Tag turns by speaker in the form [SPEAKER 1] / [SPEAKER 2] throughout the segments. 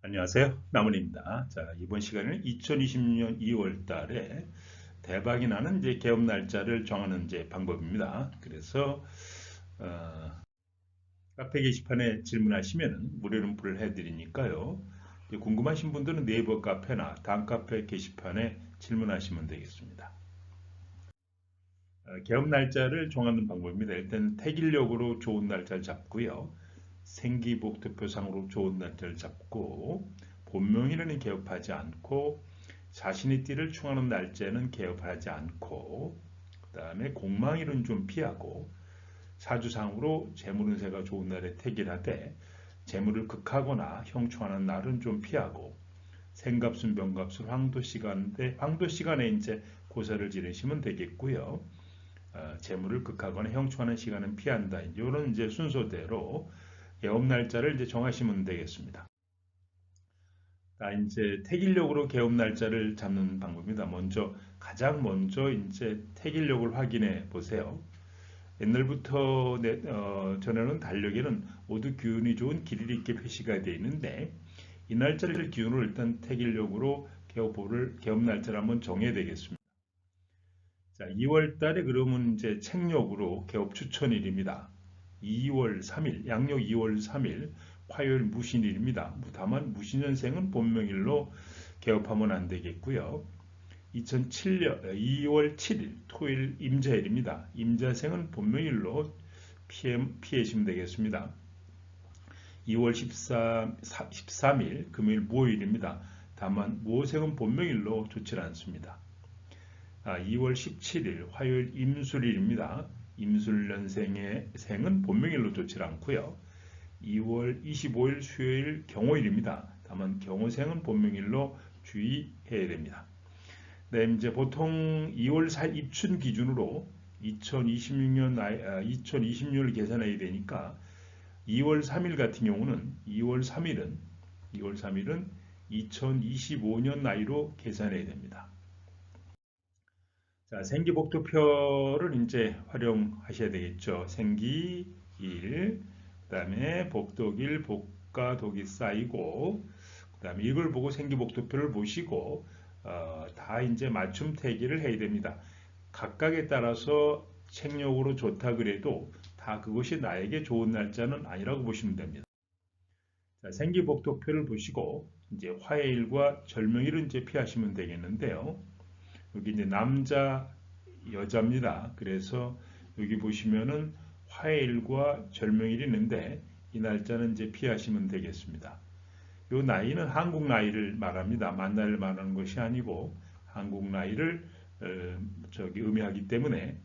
[SPEAKER 1] 안녕하세요. 나문입니다. 자, 이번 시간에는 2020년 2월 달에 대박이 나는 이제 개업 날짜를 정하는 이제 방법입니다. 그래서 어, 카페 게시판에 질문하시면 무료 룸프를 해드리니까요. 궁금하신 분들은 네이버 카페나 다음 카페 게시판에 질문하시면 되겠습니다. 개업 날짜를 정하는 방법입니다. 일단 태길력으로 좋은 날짜를 잡고요. 생기복투표상으로 좋은 날짜를 잡고 본명일에는 개업하지 않고 자신의 띠를 충하는 날짜에는 개업하지 않고 그 다음에 공망일은 좀 피하고 사주상으로 재물운세가 좋은 날에 택일하되 재물을 극하거나 형충하는 날은 좀 피하고 생갑순, 병갑순, 황도시간인데 황도시간에 이제 고사를 지르시면 되겠고요. 재물을 극하거나 형충하는 시간은 피한다. 이런 이제 순서대로 개업 날짜를 이제 정하시면 되겠습니다. 이제 태길력으로 개업 날짜를 잡는 방법입니다. 가장 먼저 이제 태길력을 확인해 보세요. 옛날부터 전에는 달력에는 모두 기운이 좋은 길이 있게 표시가 되어 있는데 이 날짜를 기준으로 일단 태길력으로 개업 날짜를 한번 정해야 되겠습니다. 자, 2월 달에 그러면 이제 책력으로 개업 추천일입니다. 2월 3일, 양력 2월 3일, 화요일 무신일입니다. 다만 무신년생은 본명일로 개업하면 안 되겠고요. 2007년 2월 7일, 토일 임자일입니다. 임자생은 본명일로 피하시면 되겠습니다. 2월 13일, 금요일 무호일입니다. 다만 무호생은 본명일로 좋지 않습니다. 2월 17일 화요일 임술일입니다. 임술년생의 생은 본명일로 좋지 않고요. 2월 25일 수요일 경호일입니다. 다만 경호생은 본명일로 주의해야 됩니다. 네, 이제 보통 2월 4일 입춘 기준으로 2026년을 계산해야 되니까 2월 3일 같은 경우는 2월 3일은 2025년 나이로 계산해야 됩니다. 자, 생기복도표를 이제 활용하셔야 되겠죠. 생기일, 그 다음에 복독일, 복과 독이 쌓이고, 그 다음에 이걸 보고 생기복도표를 보시고, 다 이제 맞춤 태기를 해야 됩니다. 각각에 따라서 책력으로 좋다 그래도 다 그것이 나에게 좋은 날짜는 아니라고 보시면 됩니다. 자, 생기복도표를 보시고, 이제 화해일과 절명일은 이제 피하시면 되겠는데요. 여기 이제 남자, 여자입니다. 그래서 여기 보시면은 화해일과 절명일이 있는데 이 날짜는 이제 피하시면 되겠습니다. 이 나이는 한국 나이를 말합니다. 만 나이를 말하는 것이 아니고 한국 나이를 의미하기 때문에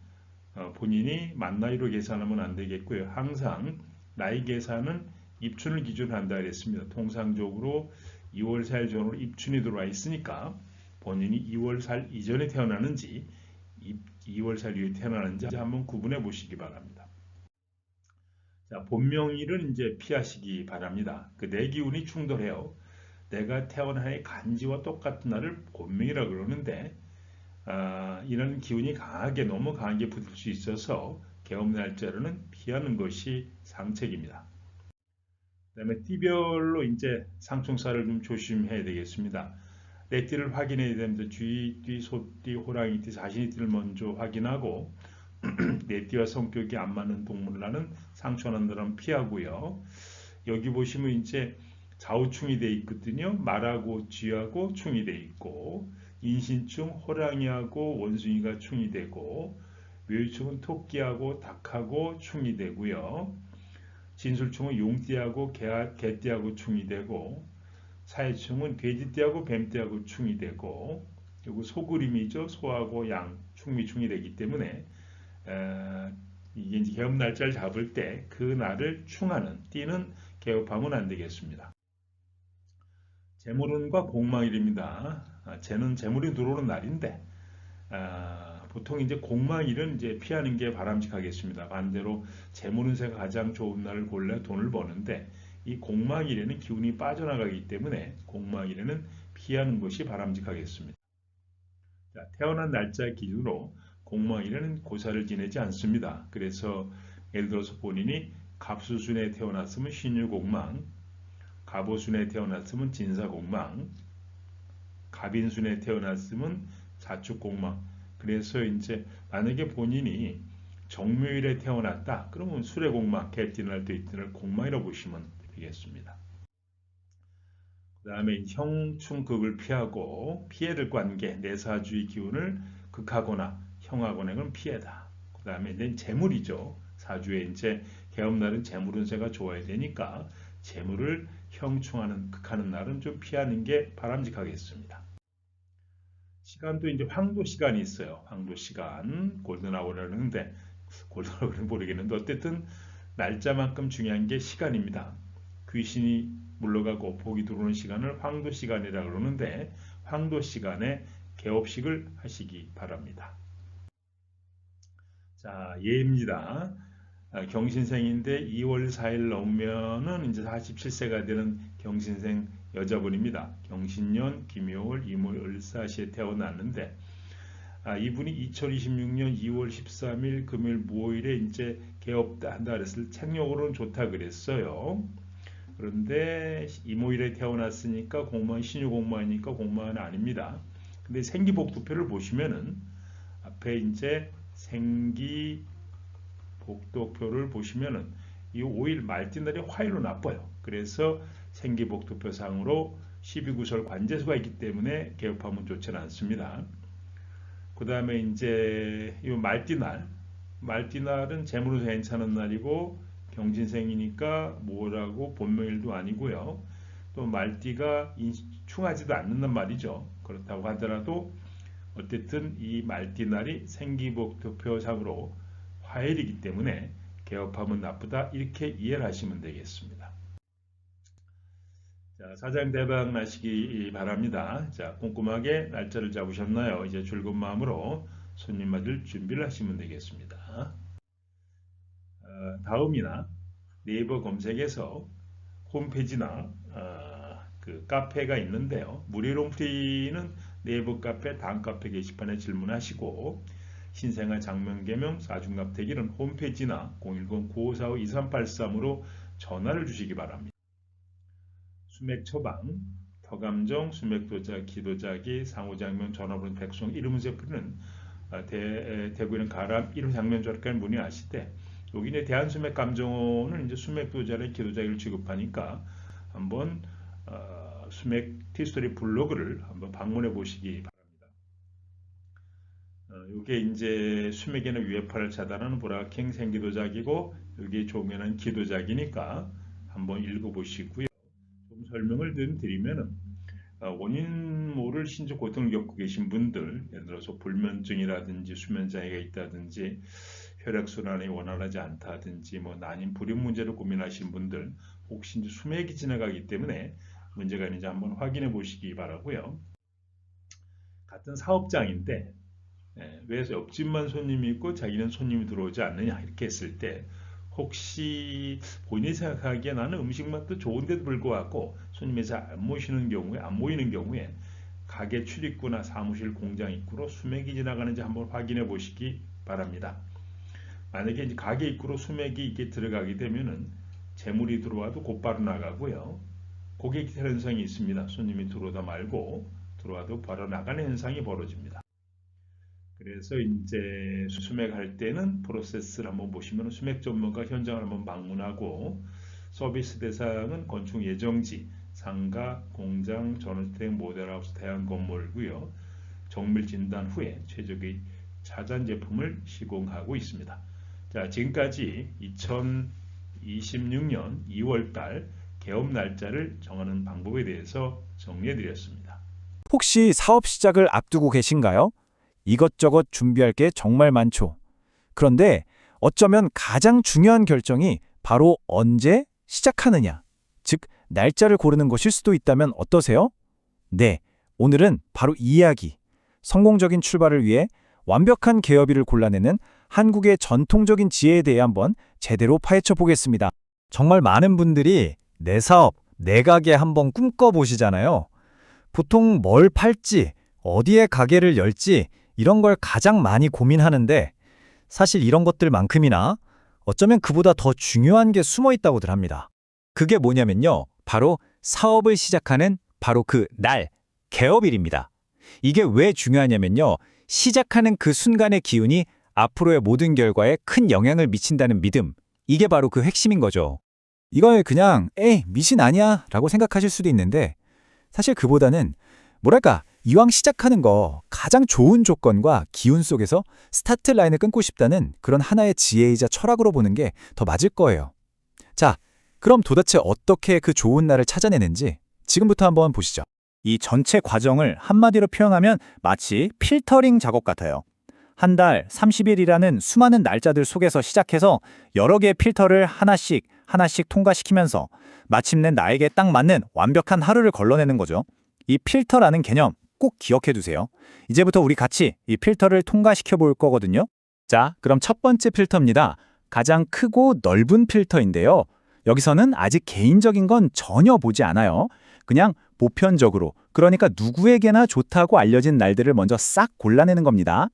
[SPEAKER 1] 본인이 만 나이로 계산하면 안 되겠고요. 항상 나이 계산은 입춘을 기준으로 한다 그랬습니다. 통상적으로 2월 4일 전후로 입춘이 들어와 있으니까 본인이 2월 4일 이전에 태어나는지 2월 4일 이후에 태어나는지 한번 구분해 보시기 바랍니다. 자, 본명일은 이제 피하시기 바랍니다. 그 내 기운이 충돌해요. 내가 태어난 해의 간지와 똑같은 날을 본명이라 그러는데 이런 기운이 너무 강하게 붙을 수 있어서 개업 날짜로는 피하는 것이 상책입니다. 그다음에 띠별로 이제 상충사를 좀 조심해야 되겠습니다. 내 띠를 확인해야 됩니다. 쥐띠, 소띠, 호랑이띠, 자신의 띠를 먼저 확인하고 내 띠와 성격이 안 맞는 동물라는 상처하는 사람 피하고요. 여기 보시면 이제 좌우충이 돼 있거든요. 말하고 쥐하고 충이 돼 있고 인신충 호랑이하고 원숭이가 충이 되고 묘유충은 토끼하고 닭하고 충이 되고요. 진술충은 용띠하고 개띠하고 충이 되고 사회충은 돼지띠하고 뱀띠하고 충이 되고 그리고 소그림이죠. 소하고 양, 충이 되기 때문에 이게 이제 개업 날짜를 잡을 때 그 날을 충하는 띠는 개업하면 안 되겠습니다. 재물운과 공망일입니다. 재는 재물이 들어오는 날인데 보통 이제 공망일은 이제 피하는 게 바람직하겠습니다. 반대로 재물운세가 가장 좋은 날을 골라 돈을 버는데 이 공망일에는 기운이 빠져나가기 때문에 공망일에는 피하는 것이 바람직하겠습니다. 자, 태어난 날짜 기준으로 공망일에는 고사를 지내지 않습니다. 그래서 예를 들어서 본인이 갑수순에 태어났으면 신유공망, 갑오순에 태어났으면 진사공망, 갑인순에 태어났으면 사축공망. 그래서 이제 만약에 본인이 정묘일에 태어났다, 그러면 수레공망, 개띠날, 돼지띠날 공망이라고 보시면 되겠습니다. 그 다음에 형충극을 피하고 피해를 관계, 내사주의 기운을 극하거나 형하거나는 피해다. 그 다음에 이제 재물이죠. 사주에 이제 개업날은 재물 운세가 좋아야 되니까 재물을 형충하는, 극하는 날은 좀 피하는 게 바람직하겠습니다. 시간도 이제 황도 시간이 있어요. 황도 시간, 골든아워라고 하는데, 골든아워는 모르겠는데, 어쨌든 날짜만큼 중요한 게 시간입니다. 귀신이 물러가고 복이 들어오는 시간을 황도 시간이라고 그러는데, 황도 시간에 개업식을 하시기 바랍니다. 자, 예입니다. 경신생인데 2월 4일 넘으면은 이제 47세가 되는 경신생 여자분입니다. 경신년 김효월 이모일 을사시에 태어났는데, 이분이 2026년 2월 13일 금요일 무오일에 이제 개업다 한다 그랬을 책력으로는 좋다 그랬어요. 그런데 이모일에 태어났으니까 공무원, 신유 공무원이니까 공무원은 아닙니다. 근데 생기복두표를 보시면은 앞에 이제 생기 복도표를 보시면은 이 5일 말띠날이 화일로 나빠요. 그래서 생기복도표상으로 12구설 관제수가 있기 때문에 개업하면 좋지는 않습니다. 그 다음에 이제 이 말띠날은 재물운세 괜찮은 날이고 경신생이니까 뭐라고 본명일도 아니고요. 또 말띠가 충하지도 않는단 말이죠. 그렇다고 하더라도 어쨌든 이 말띠날이 생기복도표상으로 화일이기 때문에 개업하면 나쁘다, 이렇게 이해를 하시면 되겠습니다. 자, 사장 대박 나시기 바랍니다. 자, 꼼꼼하게 날짜를 잡으셨나요? 이제 즐거운 마음으로 손님 맞을 준비를 하시면 되겠습니다. 다음이나 네이버 검색에서 홈페이지나 그 카페가 있는데요. 무료로 프리는 네이버 카페 단카페 게시판에 질문하시고, 신생아 장명개명 사중갑택일은 홈페이지나 010-9545-2383으로 전화를 주시기 바랍니다. 수맥 처방, 터감정, 수맥도자, 기도자기, 상호장명, 전화번호, 백송, 이름운세 풀이는 대구에는 가람, 이름장면조합까지 문의하시되, 여기는 대한수맥감정원은 이제 수맥도자의 기도자기를 취급하니까 한번 수맥 티스토리 블로그를 한번 방문해 보시기 바랍니다. 이게 이제 수맥에는 유해파를 차단하는 보라킹 생기도작이고, 여기 조명은 기도작이니까 한번 읽어보시고요. 좀 설명을 드리면은 원인 모를 신체 고통을 겪고 계신 분들, 예를 들어서 불면증이라든지 수면장애가 있다든지 혈액순환이 원활하지 않다든지 뭐 난임 불임 문제를 고민하신 분들, 혹시 이제 수맥이 지나가기 때문에 문제가 있는지 한번 확인해 보시기 바라고요. 같은 사업장인데 왜 옆집만 손님이 있고 자기는 손님이 들어오지 않느냐, 이렇게 했을 때 혹시 본인이 생각하기에 나는 음식 맛도 좋은데도 불구하고 손님이 잘 안 모이는 경우에 가게 출입구나 사무실 공장 입구로 수맥이 지나가는지 한번 확인해 보시기 바랍니다. 만약에 이제 가게 입구로 수맥이 이게 들어가게 되면은 재물이 들어와도 곧바로 나가고요. 고객 현상이 있습니다. 손님이 들어오다 말고 들어와도 바로 나가는 현상이 벌어집니다. 그래서 이제 수맥할 때는 프로세스를 한번 보시면 수맥 전문가 현장을 한번 방문하고, 서비스 대상은 건축 예정지, 상가, 공장, 전원주택, 모델하우스, 대형 건물고요. 정밀 진단 후에 최적의 차단 제품을 시공하고 있습니다. 자, 지금까지 2026년 2월달 개업 날짜를 정하는 방법에 대해서 정리해 드렸습니다.
[SPEAKER 2] 혹시 사업 시작을 앞두고 계신가요? 이것저것 준비할 게 정말 많죠. 그런데 어쩌면 가장 중요한 결정이 바로 언제 시작하느냐, 즉 날짜를 고르는 것일 수도 있다면 어떠세요? 네, 오늘은 바로 이 이야기, 성공적인 출발을 위해 완벽한 개업일을 골라내는 한국의 전통적인 지혜에 대해 한번 제대로 파헤쳐 보겠습니다.
[SPEAKER 3] 정말 많은 분들이 내 사업, 내 가게 한번 꿈꿔보시잖아요. 보통 뭘 팔지, 어디에 가게를 열지 이런 걸 가장 많이 고민하는데, 사실 이런 것들만큼이나 어쩌면 그보다 더 중요한 게 숨어 있다고들 합니다. 그게 뭐냐면요, 바로 사업을 시작하는 바로 그 날, 개업일입니다. 이게 왜 중요하냐면요. 시작하는 그 순간의 기운이 앞으로의 모든 결과에 큰 영향을 미친다는 믿음. 이게 바로 그 핵심인 거죠.
[SPEAKER 2] 이걸 그냥 에이 미신 아니야 라고 생각하실 수도 있는데 사실 그보다는 뭐랄까 이왕 시작하는 거 가장 좋은 조건과 기운 속에서 스타트 라인을 끊고 싶다는 그런 하나의 지혜이자 철학으로 보는 게 더 맞을 거예요. 자, 그럼 도대체 어떻게 그 좋은 날을 찾아내는지 지금부터 한번 보시죠.
[SPEAKER 3] 이 전체 과정을 한마디로 표현하면 마치 필터링 작업 같아요. 한 달 30일이라는 수많은 날짜들 속에서 시작해서 여러 개의 필터를 하나씩 통과시키면서 마침내 나에게 딱 맞는 완벽한 하루를 걸러내는 거죠. 이 필터라는 개념 꼭 기억해 두세요. 이제부터 우리 같이 이 필터를 통과시켜 볼 거거든요. 자, 그럼 첫 번째 필터입니다. 가장 크고 넓은 필터인데요. 여기서는 아직 개인적인 건 전혀 보지 않아요. 그냥 보편적으로, 그러니까 누구에게나 좋다고 알려진 날들을 먼저 싹 골라내는 겁니다.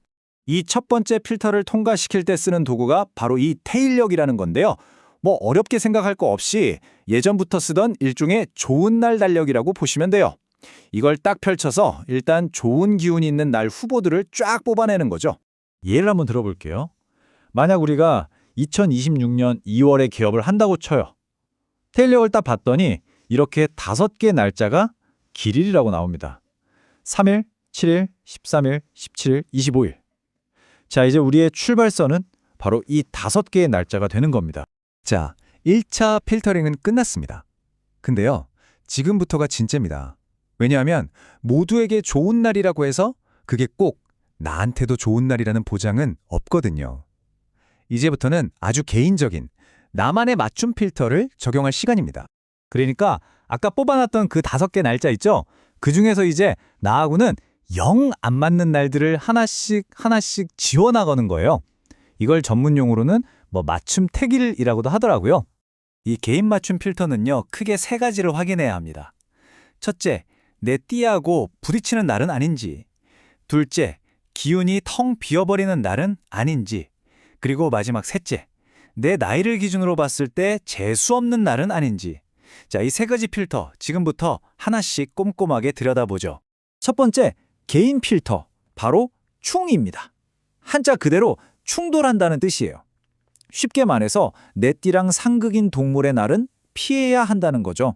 [SPEAKER 3] 이 첫 번째 필터를 통과시킬 때 쓰는 도구가 바로 이 테일력이라는 건데요. 뭐 어렵게 생각할 거 없이 예전부터 쓰던 일종의 좋은 날 달력이라고 보시면 돼요. 이걸 딱 펼쳐서 일단 좋은 기운이 있는 날 후보들을 쫙 뽑아내는 거죠. 예를 한번 들어볼게요. 만약 우리가 2026년 2월에 개업을 한다고 쳐요. 테일력을 딱 봤더니 이렇게 5개의 날짜가 길일이라고 나옵니다. 3일, 7일, 13일, 17일, 25일. 자, 이제 우리의 출발선은 바로 이 5개의 날짜가 되는 겁니다.
[SPEAKER 2] 자, 1차 필터링은 끝났습니다. 근데요, 지금부터가 진짜입니다. 왜냐하면 모두에게 좋은 날이라고 해서 그게 꼭 나한테도 좋은 날이라는 보장은 없거든요. 이제부터는 아주 개인적인 나만의 맞춤 필터를 적용할 시간입니다.
[SPEAKER 3] 그러니까 아까 뽑아놨던 그 5개 날짜 있죠? 그 중에서 이제 나하고는 영 안 맞는 날들을 하나씩 지워나가는 거예요. 이걸 전문 용어로는 맞춤 택일이라고도 하더라고요. 이 개인 맞춤 필터는요, 크게 3가지를 확인해야 합니다. 첫째, 내 띠하고 부딪히는 날은 아닌지. 둘째, 기운이 텅 비어버리는 날은 아닌지. 그리고 마지막 셋째, 내 나이를 기준으로 봤을 때 재수 없는 날은 아닌지. 자, 이 3가지 필터 지금부터 하나씩 꼼꼼하게 들여다보죠. 첫 번째, 개인 필터, 바로 충입니다. 한자 그대로 충돌한다는 뜻이에요. 쉽게 말해서 내 띠랑 상극인 동물의 날은 피해야 한다는 거죠.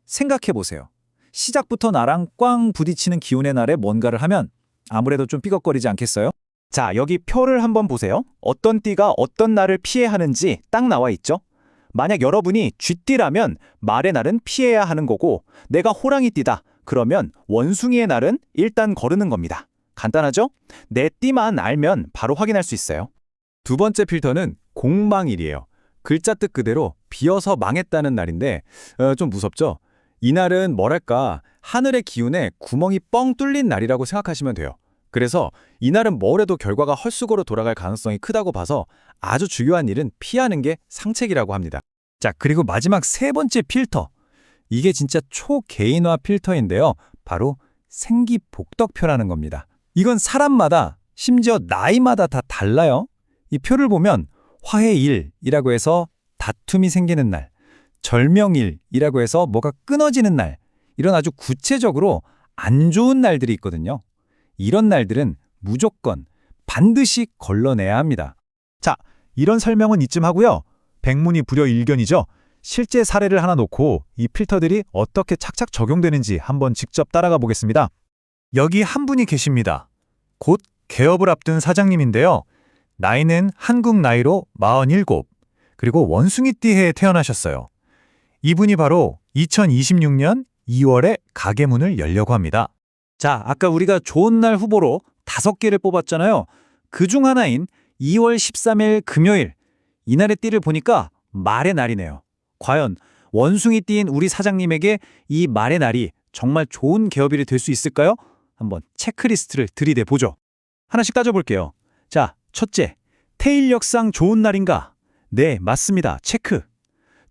[SPEAKER 3] 생각해보세요. 시작부터 나랑 꽝 부딪히는 기운의 날에 뭔가를 하면 아무래도 좀 삐걱거리지 않겠어요? 자, 여기 표를 한번 보세요. 어떤 띠가 어떤 날을 피해야 하는지 딱 나와 있죠? 만약 여러분이 쥐띠라면 말의 날은 피해야 하는 거고, 내가 호랑이띠다 그러면 원숭이의 날은 일단 거르는 겁니다. 간단하죠? 내 띠만 알면 바로 확인할 수 있어요.
[SPEAKER 2] 두 번째 필터는 공망일이에요. 글자 뜻 그대로 비어서 망했다는 날인데 좀 무섭죠? 이날은 뭐랄까 하늘의 기운에 구멍이 뻥 뚫린 날이라고 생각하시면 돼요. 그래서 이날은 뭘 해도 결과가 헐쑥으로 돌아갈 가능성이 크다고 봐서 아주 중요한 일은 피하는 게 상책이라고 합니다.
[SPEAKER 3] 자, 그리고 마지막 3번째 필터.
[SPEAKER 2] 이게 진짜 초개인화 필터인데요. 바로 생기복덕표라는 겁니다. 이건 사람마다 심지어 나이마다 다 달라요. 이 표를 보면 화해일이라고 해서 다툼이 생기는 날, 절명일이라고 해서 뭐가 끊어지는 날, 이런 아주 구체적으로 안 좋은 날들이 있거든요. 이런 날들은 무조건 반드시 걸러내야 합니다.
[SPEAKER 3] 자, 이런 설명은 이쯤 하고요. 백문이 불여일견이죠. 실제 사례를 하나 놓고 이 필터들이 어떻게 착착 적용되는지 한번 직접 따라가 보겠습니다. 여기 한 분이 계십니다. 곧 개업을 앞둔 사장님인데요. 나이는 한국 나이로 47, 그리고 원숭이띠해에 태어나셨어요. 이분이 바로 2026년 2월에 가게 문을 열려고 합니다. 자, 아까 우리가 좋은 날 후보로 5개를 뽑았잖아요. 그중 하나인 2월 13일 금요일, 이날의 띠를 보니까 말의 날이네요. 과연 원숭이띠인 우리 사장님에게 이 말의 날이 정말 좋은 개업일이 될 수 있을까요? 한번 체크리스트를 들이대보죠. 하나씩 따져볼게요. 자, 첫째, 테일력상 좋은 날인가? 네, 맞습니다. 체크.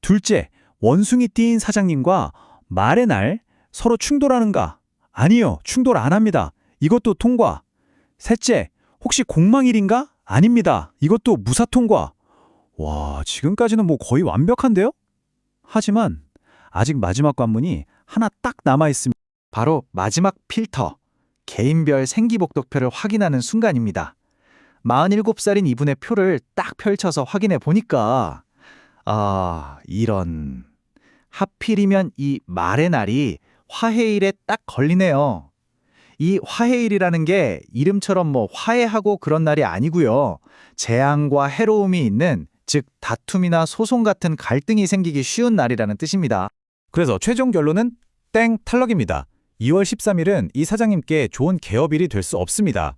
[SPEAKER 3] 둘째, 원숭이띠인 사장님과 말의 날 서로 충돌하는가? 아니요, 충돌 안 합니다. 이것도 통과. 셋째, 혹시 공망일인가? 아닙니다. 이것도 무사 통과. 와, 지금까지는 거의 완벽한데요? 하지만 아직 마지막 관문이 하나 딱 남아있습니다. 바로 마지막 필터, 개인별 생기복독표를 확인하는 순간입니다. 47살인 이분의 표를 딱 펼쳐서 확인해 보니까 이런... 하필이면 이 말의 날이 화해일에 딱 걸리네요. 이 화해일이라는 게 이름처럼 뭐 화해하고 그런 날이 아니고요. 재앙과 해로움이 있는, 즉 다툼이나 소송 같은 갈등이 생기기 쉬운 날이라는 뜻입니다.
[SPEAKER 2] 그래서 최종 결론은 땡 탈락입니다. 2월 13일은 이 사장님께 좋은 개업일이 될 수 없습니다.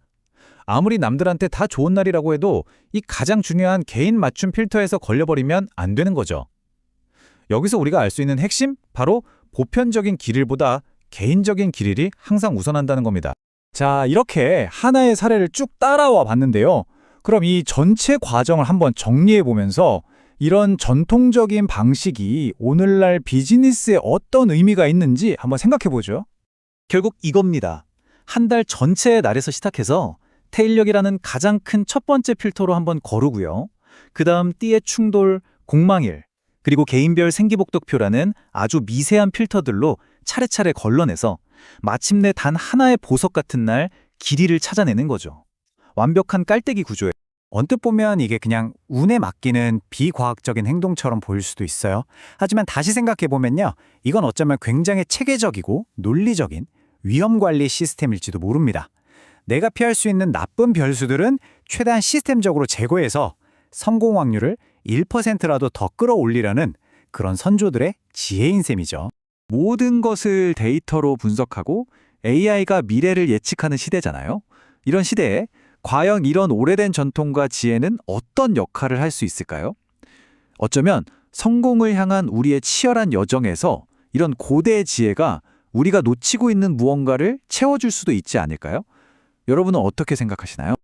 [SPEAKER 2] 아무리 남들한테 다 좋은 날이라고 해도 이 가장 중요한 개인 맞춤 필터에서 걸려버리면 안 되는 거죠. 여기서 우리가 알 수 있는 핵심? 바로 보편적인 길일보다 개인적인 길일이 항상 우선한다는 겁니다. 자, 이렇게 하나의 사례를 쭉 따라와 봤는데요. 그럼 이 전체 과정을 한번 정리해 보면서 이런 전통적인 방식이 오늘날 비즈니스에 어떤 의미가 있는지 한번 생각해 보죠.
[SPEAKER 3] 결국 이겁니다. 한 달 전체의 날에서 시작해서 테일력이라는 가장 큰 첫 번째 필터로 한번 거르고요. 그 다음 띠의 충돌, 공망일, 그리고 개인별 생기복독표라는 아주 미세한 필터들로 차례차례 걸러내서 마침내 단 하나의 보석 같은 날 길이를 찾아내는 거죠. 완벽한 깔때기 구조예요.
[SPEAKER 2] 언뜻 보면 이게 그냥 운에 맡기는 비과학적인 행동처럼 보일 수도 있어요. 하지만 다시 생각해보면요. 이건 어쩌면 굉장히 체계적이고 논리적인 위험관리 시스템일지도 모릅니다. 내가 피할 수 있는 나쁜 변수들은 최대한 시스템적으로 제거해서 성공 확률을 1%라도 더 끌어올리려는 그런 선조들의 지혜인 셈이죠. 모든 것을 데이터로 분석하고 AI가 미래를 예측하는 시대잖아요. 이런 시대에 과연 이런 오래된 전통과 지혜는 어떤 역할을 할 수 있을까요? 어쩌면 성공을 향한 우리의 치열한 여정에서 이런 고대의 지혜가 우리가 놓치고 있는 무언가를 채워줄 수도 있지 않을까요? 여러분은 어떻게 생각하시나요?